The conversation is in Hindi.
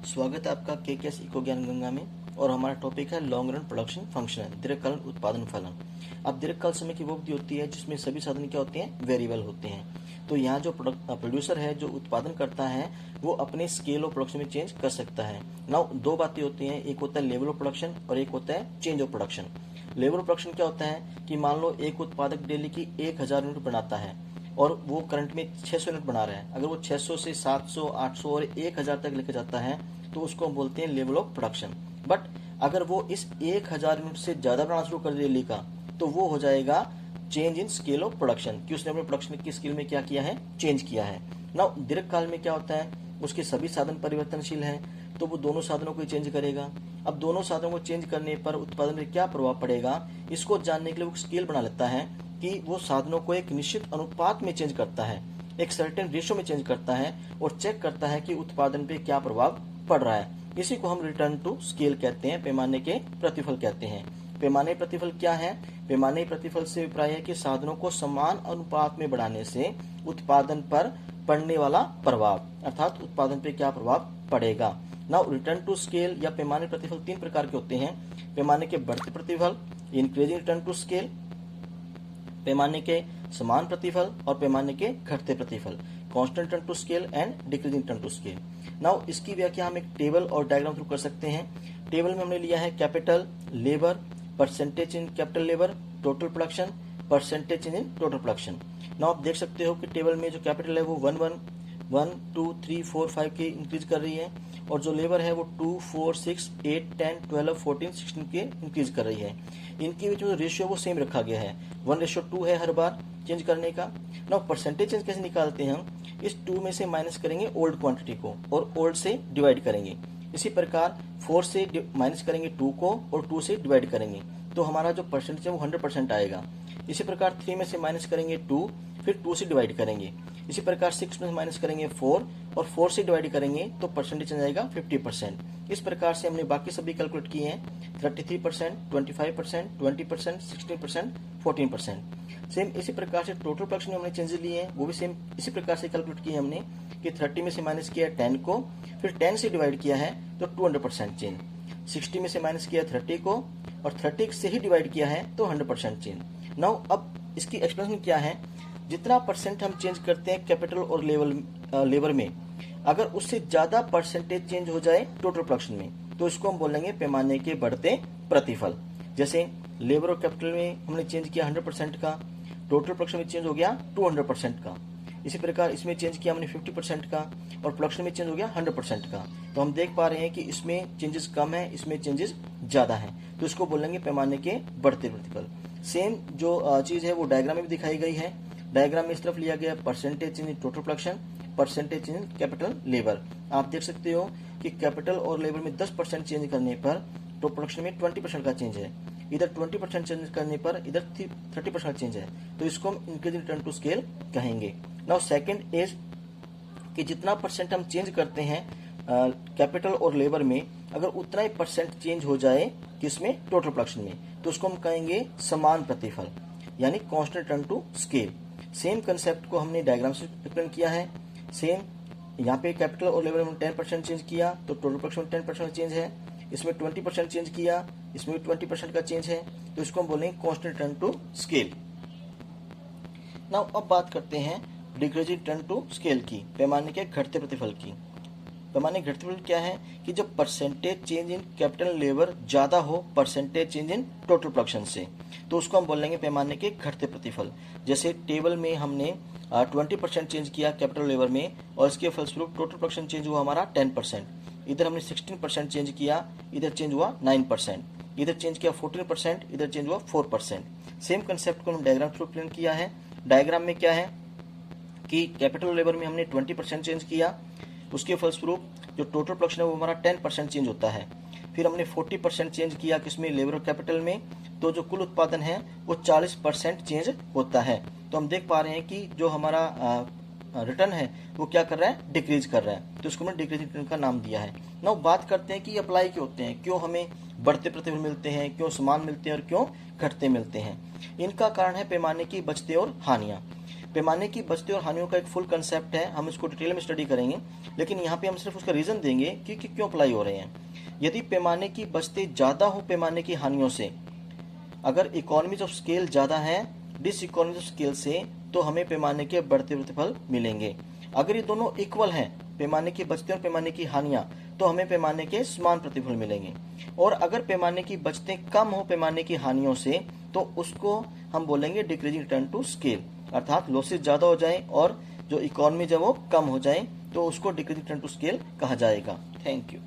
स्वागत है आपका केकेएस इको ज्ञान गंगा में। और हमारा टॉपिक है लॉन्ग रन प्रोडक्शन फंक्शन, दीर्घकालीन उत्पादन फलन। अब दीर्घकाल समय की वो अवधि होती है जिसमें सभी साधन क्या होते हैं, वेरिएबल होते हैं। तो यहाँ जो प्रोड्यूसर है, जो उत्पादन करता है, वो अपने स्केल ऑफ प्रोडक्शन में चेंज कर सकता है। नाउ दो बातें होती हैं, एक होता है लेवल ऑफ प्रोडक्शन और एक होता है change of production. Level of production क्या होता है कि मान लो एक उत्पादक डेली की 1000 यूनिट बनाता है और वो करंट में 600 यूनिट बना रहा है। अगर वो 600 से 700, 800 और 1000 तक लेकर जाता है तो उसको हम बोलते हैं लेवल ऑफ प्रोडक्शन। बट अगर वो इस 1000 यूनिट से ज्यादा बनाना शुरू कर दे डेली का, तो वो हो जाएगा change in scale of production, कि उसने अपने प्रोडक्शन की स्केल में क्या किया है, चेंज किया है। नाउ दीर्घकाल में क्या होता है, उसके सभी साधन परिवर्तनशील हैं, तो वो दोनों साधनों को चेंज करेगा। अब दोनों साधनों को चेंज करने पर उत्पादन में क्या प्रभाव पड़ेगा, इसको जानने के लिए वो स्केल बना लेता है कि वो साधनों को एक निश्चित अनुपात में चेंज करता है, एक सर्टेन रेशियो में चेंज करता है और चेक करता है कि उत्पादन पे क्या प्रभाव पड़ रहा है। इसी को हम रिटर्न टू स्केल कहते हैं, पैमाने के प्रतिफल कहते हैं। पैमाने प्रतिफल क्या है? पैमाने प्रतिफल से अभिप्राय है कि साधनों को समान अनुपात में बढ़ाने से उत्पादन पर पड़ने वाला प्रभाव, अर्थात उत्पादन पे क्या प्रभाव पड़ेगा। नाउ रिटर्न टू स्केल या पैमाने प्रतिफल तीन प्रकार के होते हैं। पैमाने के बढ़ते प्रतिफल, इंक्रीजिंग रिटर्न टू स्केल, पैमाने के समान प्रतिफल और पैमाने के घटते प्रतिफल, constant return to scale and decreasing return to scale. Now इसकी व्याख्या हम एक टेबल और डायग्राम थ्रू कर सकते हैं। टेबल में हमने लिया है capital, labour, percentage in capital labour, total production, percentage in total production. Now आप देख सकते हो कि टेबल में जो कैपिटल है वो 1 2 3 4 5 के इंक्रीज कर रही है और जो लेबर है वो 2 4 6 8 10 12 14 16 के इंक्रीज कर रही है। इनके बीच में जो रेशियो वो सेम रखा गया है, 1:2 है हर बार चेंज करने का। नाउ परसेंटेज चेंज कैसे निकालते हैं हम, इस 2 में से माइनस करेंगे ओल्ड क्वांटिटी को और ओल्ड से डिवाइड करेंगे। इसी प्रकार 4 से माइनस करेंगे 2 को और 2 से डिवाइड करेंगे, तो हमारा जो परसेंटेज है वो 100% आएगा। इसी प्रकार 3 में से माइनस करेंगे 2, फिर 2 से डिवाइड करेंगे। इसी प्रकार 6 में से माइनस करेंगे 4 और 4 से डिवाइड करेंगे तो परसेंटेज आ जाएगा 50%। इस प्रकार से हमने बाकी सभी कैलकुलेट किए हैं, 33%, 25%, 20%, 16%, 14%। सेम इसी प्रकार से टोटल प्रोडक्शन में हमने चेंजेस लिए हैं, वो भी सेम इसी प्रकार से कैलकुलेट किए हमने कि 30 में से माइनस किया 10 को, फिर 10 से डिवाइड किया है तो 200% चेंज। 60 में से माइनस किया 30 को और 30 से ही डिवाइड किया है तो 100% चेंज। नाउ अब इसकी एक्सप्लेनेशन क्या है, जितना परसेंट हम चेंज करते हैं कैपिटल और लेबर में, अगर उससे ज्यादा परसेंटेज चेंज हो जाए टोटल प्रोडक्शन में, तो इसको हम बोलेंगे पैमाने के बढ़ते प्रतिफल। जैसे लेबर और कैपिटल में हमने चेंज किया 100% का, टोटल प्रोडक्शन में चेंज हो गया 200% का। इसी प्रकार इसमें चेंज किया हमने 50% का और प्रोडक्शन में चेंज हो गया 100% का। तो हम देख पा रहे हैं कि इसमें चेंजेस कम है, इसमें चेंजेस ज्यादा है, तो इसको बोलेंगे पैमाने के बढ़ते प्रतिफल। सेम जो चीज है वो डायग्राम में भी दिखाई गई है। डायग्राम में इस तरफ लिया गया percentage in total production, percentage in capital labour. आप देख सकते हो कि कैपिटल और लेबर में 10% चेंज करने पर तो प्रोडक्शन में 20% का चेंज है, इधर 20% चेंज करने पर इधर 30% चेंज है, तो इसको हम इंक्रीजिंग रिटर्न टू स्केल कहेंगे। नाउ सेकंड इज कि जितना परसेंट हम चेंज करते हैं कैपिटल और लेबर में, अगर उतना ही परसेंट चेंज हो जाए किसमें, टोटल प्रोडक्शन में, तो उसको हम कहेंगे समान प्रतिफल, यानी constant return to scale. Same concept को हमने डायग्राम से एक्सप्लेन किया है। सेम यहाँ पे कैपिटल और लेबर में 10% चेंज किया तो टोटल प्रोडक्शन में 10% चेंज है, इसमें 20% चेंज किया, इसमें भी 20% का चेंज है, तो इसको हम बोलेंगे constant return to scale. Now अब बात करते हैं डिक्रीजिंग रिटर्न टू स्केल की, पैमाने के घटते प्रतिफल की। पैमाने के घटते प्रतिफल क्या है कि जब percentage change in capital labour ज्यादा हो percentage change in total production से, तो उसको हम बोलेंगे पैमाने के घटते प्रतिफल। जैसे टेबल में हमने 20% चेंज किया कैपिटल लेबर में और इसके फलस्वरूप टोटल प्रोडक्शन चेंज हुआ हमारा 10%। इधर हमने 16% चेंज किया, इधर चेंज हुआ 9%, इधर चेंज किया 14%, इधर चेंज हुआ 4%। सेम कंसेप्ट को हम डायग्राम थ्रू एक्सप्लेन किया है। डायग्राम में क्या है कि कैपिटल लेबर में हमने 20% चेंज किया, उसके फलस्वरूप जो टोटल प्रोडक्शन है वो हमारा 10% चेंज होता है। फिर हमने 40% चेंज किया किसमें, लेबर और कैपिटल में, तो जो कुल उत्पादन है वो 40% चेंज होता है। तो हम देख पा रहे हैं कि जो हमारा रिटर्न है वो क्या कर रहा है, डिक्रीज कर रहा है, तो इसको हमने डिक्रीज रिटर्न का नाम दिया है। नाउ बात करते हैं कि अप्लाई क्यों होते हैं, क्यों हमें बढ़ते प्रतिफल मिलते हैं, क्यों समान मिलते हैं और क्यों घटते मिलते हैं। इनका कारण है पैमाने की बचतें और हानियां। पैमाने की बचतें और हानियों का एक फुल कंसेप्ट है, हम इसको डिटेल में स्टडी करेंगे, लेकिन यहाँ पे हम सिर्फ उसका रीजन देंगे कि क्यों अप्लाई हो रहे हैं। यदि पैमाने की बचतें ज्यादा हो पैमाने की हानियों से, अगर इकोनॉमीज ऑफ स्केल ज्यादा है डिस इकोनॉमीज ऑफ स्केल से, तो हमें पैमाने के बढ़ते प्रतिफल मिलेंगे। अगर ये दोनों इक्वल हैं, पैमाने की बचतें और पैमाने की हानियां, तो हमें पैमाने के समान प्रतिफल मिलेंगे। और अगर पैमाने की बचतें कम हो पैमाने की हानियों से, तो उसको हम बोलेंगे डिक्रीजिंग रिटर्न टू स्केल, अर्थात लॉसेस ज्यादा हो जाए और जो इकोनॉमी जब वो कम हो जाए, तो उसको डिक्रीजिंग रिटर्न टू स्केल कहा जाएगा। Thank you.